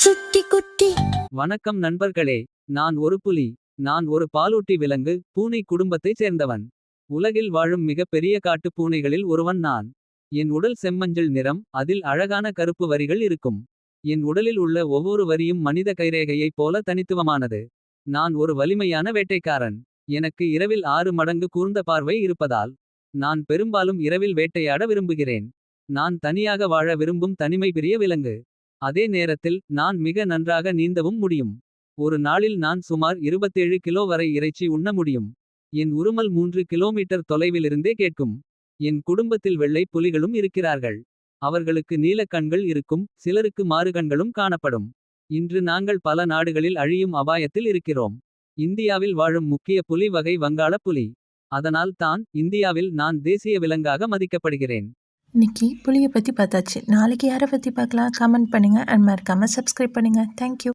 சுட்டி குட்டி. வணக்கம் நண்பர்களே. நான் ஒரு புலி. நான் ஒரு பாலூட்டி விலங்கு. பூனை குடும்பத்தைச் சேர்ந்தவன். உலகில் வாழும் மிக பெரிய காட்டுப் பூனைகளில் ஒருவன் நான். என் உடல் செம்மஞ்சள் நிறம். அதில் அழகான கருப்பு வரிகள் இருக்கும். என் உடலில் உள்ள ஒவ்வொரு வரியும் மனித கைரேகையைப் போல தனித்துவமானது. நான் ஒரு வலிமையான வேட்டைக்காரன். எனக்கு இரவில் 6 மடங்கு கூர்ந்த பார்வை இருப்பதால். நான் பெரும்பாலும் இரவில் வேட்டையாட விரும்புகிறேன். நான் தனியாக வாழ விரும்பும் தனிமை பிரிய விலங்கு. அதே நேரத்தில் நான் மிக நன்றாக நீந்தவும் முடியும். ஒரு நாளில் நான் சுமார் 27 கிலோ வரை இறைச்சி உண்ண முடியும். என் உருமல் 3 கிலோமீட்டர் தொலைவிலிருந்தே கேட்கும். என் குடும்பத்தில் வெள்ளை புலிகளும் இருக்கிறார்கள். அவர்களுக்கு நீலக் கண்கள் இருக்கும். சிலருக்கு மாறுகண்களும் காணப்படும். இன்று நாங்கள் பல நாடுகளில் அழியும் அபாயத்தில் இருக்கிறோம். இந்தியாவில் வாழும் முக்கிய புலி வகை வங்காள புலி. அதனால் தான் இந்தியாவில் நான் தேசிய விலங்காக மதிக்கப்படுகிறேன். இன்னைக்கு புளியை பற்றி பார்த்தாச்சு. நாளைக்கு யாரை பற்றி பார்க்கலாம்? கமெண்ட் பண்ணுங்கள் அண்ட் மறக்காமல் சப்ஸ்கிரைப் பண்ணுங்கள். தேங்க்யூ.